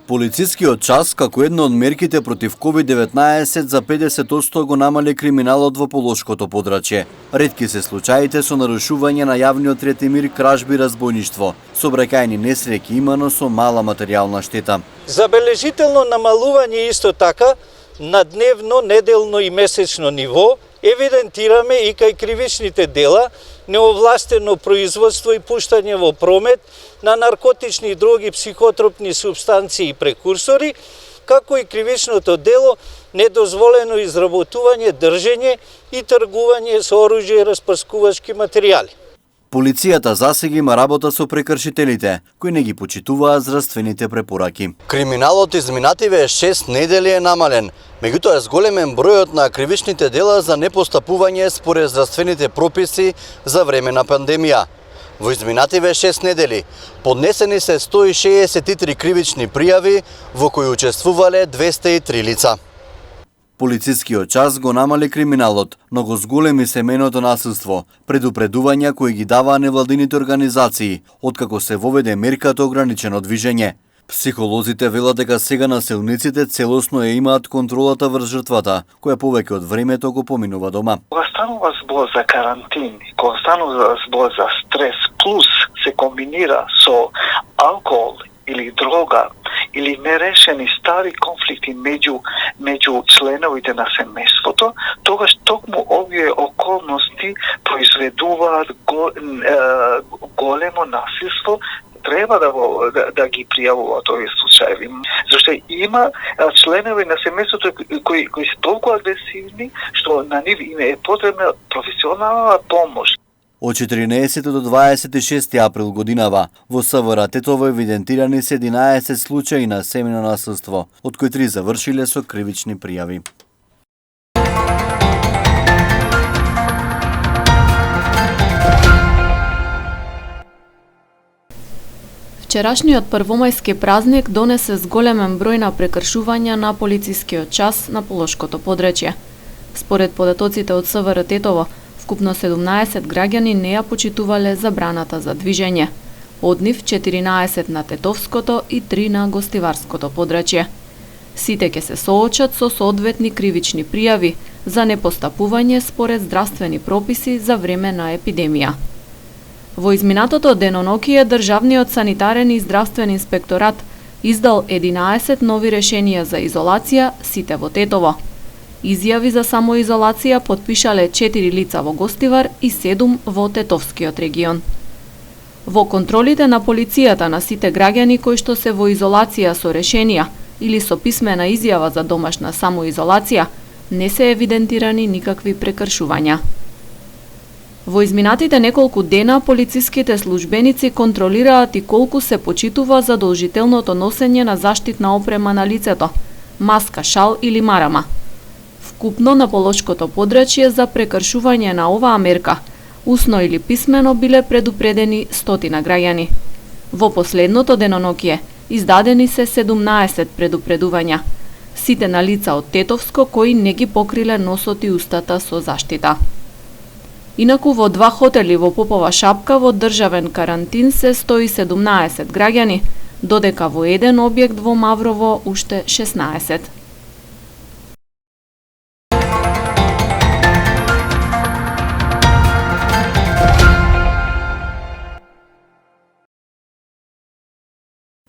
Полицискиот час, како една од мерките против COVID-19, за 50% го намали криминалот во Полошкото подрачје. Ретки се случаите со нарушување на јавниот ред и мир, кражби, разбојништво. Сообраќајни несреќи имано со мала материјална штета. Забележително намалување исто така на дневно, неделно и месечно ниво евидентираме и кај кривичните дела, неовластено производство и пуштање во промет на наркотични дроги, психотропни супстанции и прекурсори, како и кривичното дело недозволено изработување, држење и тргување со оружје и распрскувачки материјали. Полицијата засега има работа со прекршителите, кои не ги почитуваат здравствените препораки. Криминалот изминативе 6 недели е намален, меѓутоа е зголемен бројот на кривичните дела за непостапување според здравствените прописи за време на пандемија. Во изминативе 6 недели поднесени се 163 кривични пријави во кои учествувале 203 лица. Полицискиот час го намали криминалот, но го зголеми семејното насилство, предупредувања кои ги даваа невладините организации, откако се воведе мерката ограничено движење. Психолозите велат дека сега насилниците целосно ја имаат контролата врз жртвата, која повеќе од времето го поминува дома. Кога станува збор за карантин, кога станува збор за стрес, плюс се комбинира со алкохол или дрога, или нерешени стари конфликти меѓу членовите на семејството, тогаш токму овие околности произведуваат големо насилство. Треба да ги пријавуваат овие случаи. Зашто има членови на семејството кои се толку агресивни што на нив им е потребна професионална помош. Од 14 до 26 април годинава во СВР Тетово евидентирани се 11 случаи на семејно насилство, од кои 3 завршиле со кривични пријави. Вчерашниот првомајски празник донесе зголемен број на прекршувања на полицискиот час на Полошкото подрачје. Според податоците од СВР Тетово, вкупно 17 граѓани не ја почитувале забраната за движење. Од нив 14 на Тетовското и 3 на Гостиварското подрачје. Сите ќе се соочат со соодветни кривични пријави за непостапување според здравствени прописи за време на епидемија. Во изминатото денонокие Државниот санитарен и здравствен инспекторат издал 11 нови решенија за изолација, сите во Тетово. Изјави за самоизолација потпишале 4 лица во Гостивар и 7 во Тетовскиот регион. Во контролите на полицијата на сите граѓани кои што се во изолација со решенија или со писмена изјава за домашна самоизолација, не се евидентирани никакви прекршувања. Во изминатите неколку дена полициските службеници контролираат и колку се почитува задолжителното носење на заштитна опрема на лицето, маска, шал или марама. Вкупно на Полошкото подрачје за прекршување на оваа мерка, усно или писмено биле предупредени 100 граѓани. Во последното денонокие издадени се 17 предупредувања. Сите на лица од Тетовско кои не ги покриле носот и устата со заштита. Инаку во 2 хотели во Попова шапка во државен карантин се 117 граѓани, додека во еден објект во Маврово уште 16.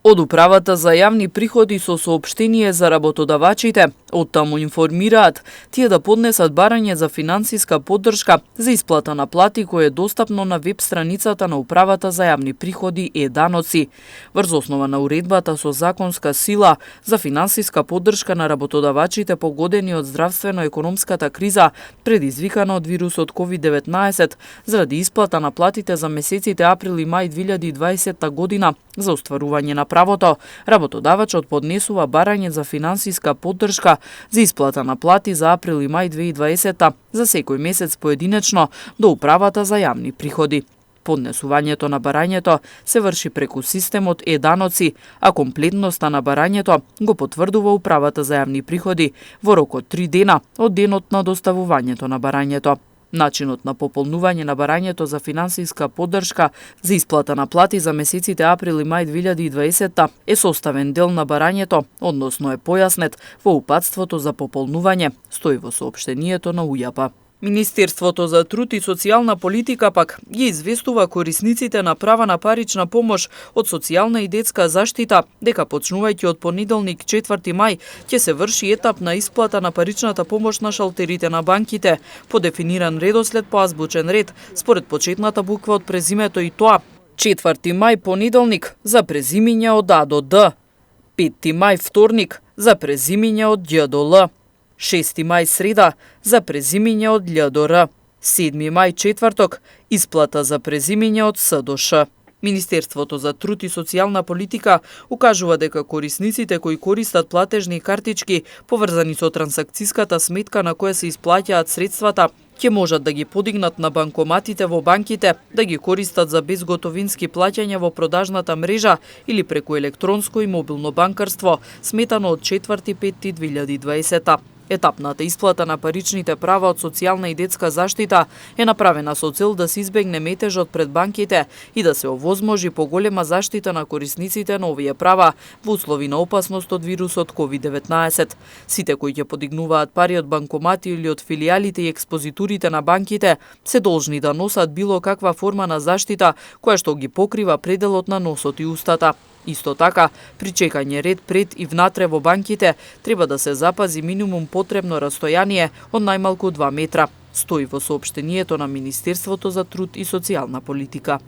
Од Управата за јавни приходи со соопштение за работодавачите, оттаму информираат тие да поднесат барање за финансиска поддршка за исплата на плати кој е достапно на веб страницата на Управата за јавни приходи Е-даноци. Врз основа на уредбата со законска сила за финансиска поддршка на работодавачите погодени од здравствено-економската криза предизвикана од вирусот COVID-19 заради исплата на платите за месеците април и мај 2020 година за остварување на правото, работодавачот поднесува барање за финансиска поддршка за исплата на плати за април и мај 2020 за секој месец поединечно до Управата за јавни приходи. Поднесувањето на барањето се врши преку системот Е-даноци, а комплетноста на барањето го потврдува Управата за јавни приходи во рок од 3 дена од денот на доставувањето на барањето. Начинот на пополнување на барањето за финансиска поддршка за исплата на плати за месеците април и мај 2020 е составен дел на барањето, односно е појаснет во упатството за пополнување, стои во соопштението на УЈАП. Министерството за труд и социјална политика пак ги известува корисниците на права на парична помош од социјална и детска заштита дека почнувајќи од понеделник 4 мај ќе се врши етап на исплата на паричната помош на шалтерите на банките по дефиниран редослед по азбучен ред според почетната буква од презимето и тоа 4 мај понеделник за презимиња од А до Д, 5 мај вторник за презимиња од Ѓ до Л, 6 мај среда за презимиња од Л до Р, 7 мај четврток исплата за презимиња од С до Ш. Министерството за труд и социјална политика укажува дека корисниците кои користат платежни картички поврзани со трансакцијската сметка на која се исплаќаат средствата ќе можат да ги подигнат на банкоматите во банките, да ги користат за безготовински плаќања во продажната мрежа или преку електронско и мобилно банкарство, сметано од 4.5.2020. Етапната исплата на паричните права од социјална и детска заштита е направена со цел да се избегне метежот пред банките и да се овозможи поголема заштита на корисниците на овие права во услови на опасност од вирусот COVID-19. Сите кои ќе подигнуваат пари од банкомати или од филијалите и експозитурите на банките се должни да носат било каква форма на заштита која што ги покрива пределот на носот и устата. Исто така, при чекање ред пред и внатре во банките треба да се запази минимум потребно растојание од најмалку 2 метра, стои во соопштението на Министерството за труд и социјална политика.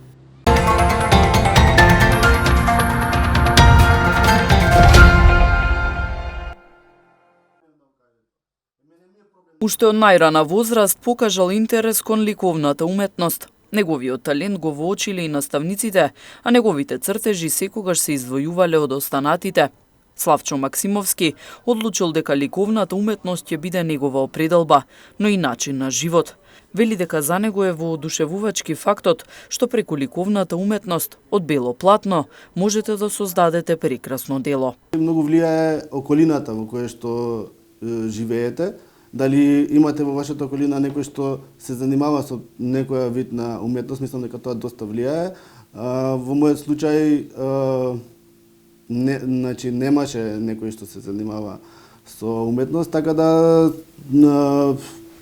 Уште од најрана возраст покажал интерес кон ликовната уметност. Неговиот талент го воочиле и наставниците, а неговите цртежи секогаш се издвојувале од останатите. Славчо Максимовски одлучил дека ликовната уметност ќе биде негова определба, но и начин на живот. Вели дека за него е воодушевувачки фактот што преку ликовната уметност од бело платно можете да создадете прекрасно дело. Многу влијае околината во која што живеете. Дали имате во вашата околина некој што се занимава со некоја вид на уметност, мислам дека тоа доста влијае. Во мојот случај немаше некој што се занимава со уметност, така да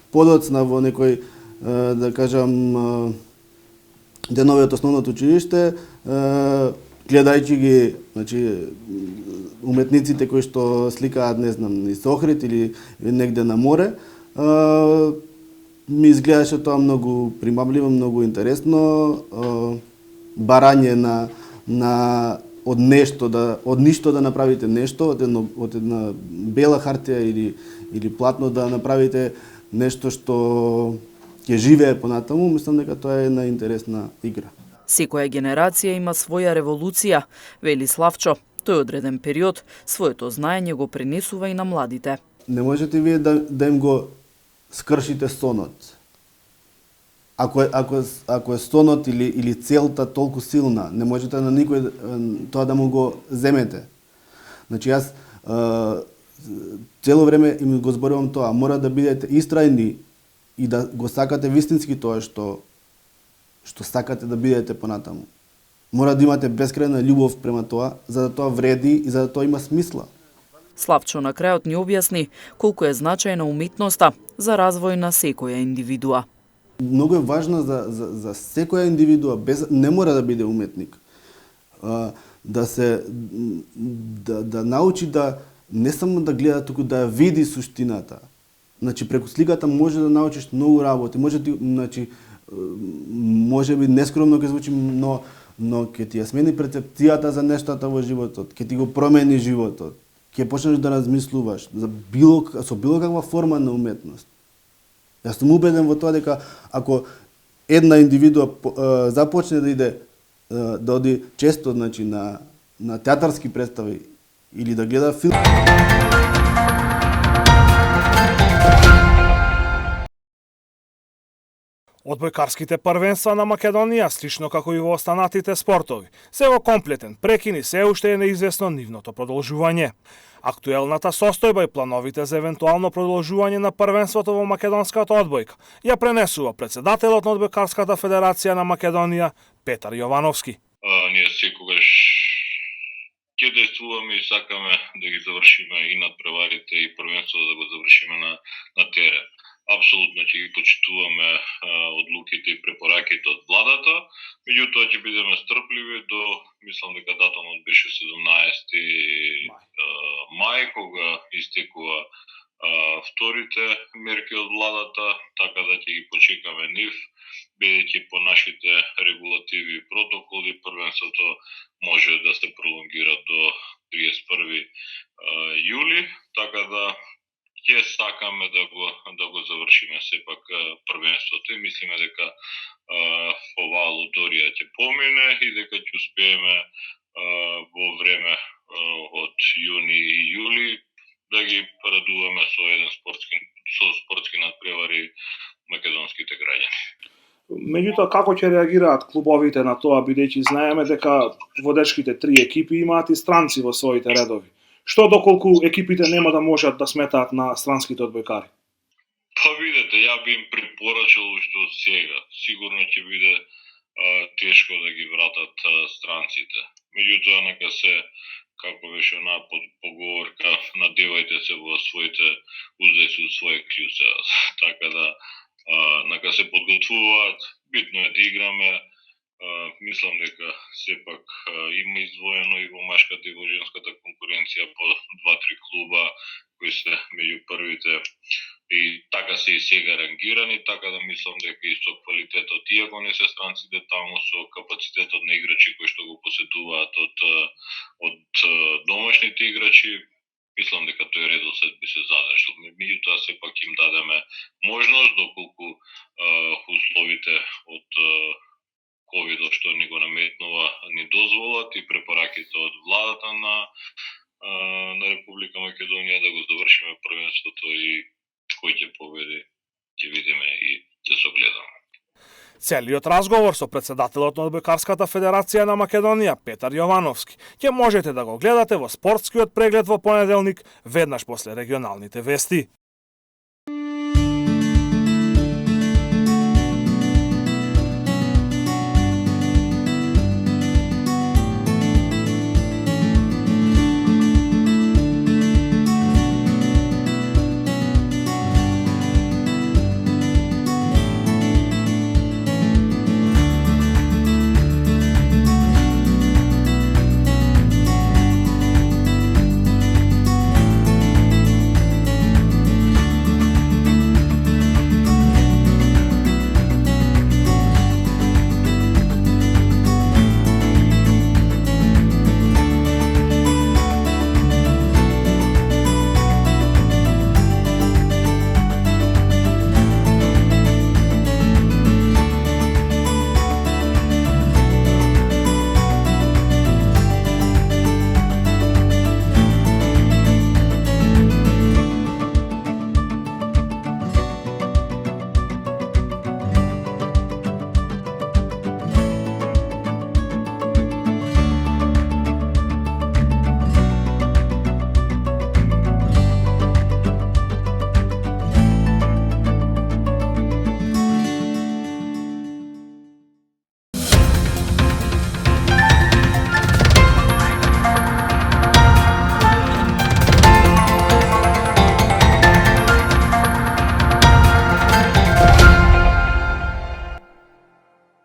подоцна во некој, да кажам, денови од основното училиште, гледајќи ги, уметниците кои што сликаат, не знам, низ Охрид или негде на море, ми изгледаше тоа многу примамливо, многу интересно, барање од нешто, од ништо да направите нешто, од една бела хартија или платно да направите нешто што ќе живее понатаму, мислам дека тоа е една интересна игра. Секоја генерација има своја револуција, вели Славчо. Тој одреден период своето знаење го пренесува и на младите. Не можете вие да им го скршите сонот. Ако е сонот или целта толку силна, не можете на никој тоа да му го земете. Значи јас цело време им го зборувам тоа, мора да бидете истрајни и да го сакате вистински тоа што сакате да бидете понатаму. Мора да имате бескрајна љубов према тоа, за да тоа вреди и за да тоа има смисла. Славчо на крајот ни објасни колку е значајна уметноста за развој на секоја индивидуа. Многу е важно за секоја индивидуа, не мора да биде уметник, да научи да не само да гледа, туку да види суштината. Значи преку сликата може да научиш многу работи, може би нескромно ќе звучи, но ќе ти ја смени перцепцијата за нештата во животот, ќе ти го промени животот, ќе почнеш да размислуваш со било каква форма на уметност. Јас сум убеден во тоа дека ако една индивидуа започне да иде да оди често на театарски представи или да гледа филм, Одбојкарските првенства на Македонија, слично како и во останатите спортови, се во комплетен прекин и се уште е неизвестно нивното продолжување. Актуелната состојба и плановите за евентуално продолжување на првенството во македонската одбојка ја пренесува председателот на Одбојкарската федерација на Македонија Петар Јовановски. Ние секогаш ќе действуваме и сакаме да ги завршиме и надпреварите и првенството да го завршиме на терен. Апсолутно ќе ги почитуваме одлуките и препораките од владата, меѓутоа ќе бидеме стрпливи до, мислам дека датумот беше 17 мај, кога истекува вторите мерки од владата, така да ќе ги почекаме нив, бидејќи по нашите регулативи и протоколи првенството може да се пролонгира до 31 јули, така да ќе сакаме да го завршиме сепак првенството и мислиме дека оваа лудорија ќе помине и дека ќе успееме во време од јуни и јули да ги радуваме со еден спортски надпревари македонските граѓани. Меѓутоа, како ќе реагираат клубовите на тоа, бидејќи знаеме дека водечките 3 екипи имаат и странци во своите редови? Што доколку екипите нема да можат да сметаат на странските одбојкари? Па видете, ја би им препорачал уште од сега. Сигурно ќе биде тешко да ги вратат странците. Меѓутоа, нека се, како беше она поговорка, надевајте се во своите уздајци од своје клјуце. Така да, нека се подготвуваат, битно е да играме. Мислам дека сепак има издвоено и во машката и во женската конкуренција по 2-3 клуба кои се меѓу првите и така се и сега рангирани, така да мислам дека и со квалитетот, иако не се странците таму, со капацитетот на играчи кои што го поседуваат од домашните играчи, мислам дека тој редослед би се задржал. Меѓутоа сепак им дадеме можност доколку условите од ковидот што ни го наметнува ни дозволат и препораките од владата на Република Македонија да го завршиме првенството и кој ќе победи, ќе видиме и ќе се огледаме. Целиот разговор со председателот на Одбојкарската федерација на Македонија Петар Јовановски ќе можете да го гледате во спортскиот преглед во понеделник веднаш после регионалните вести.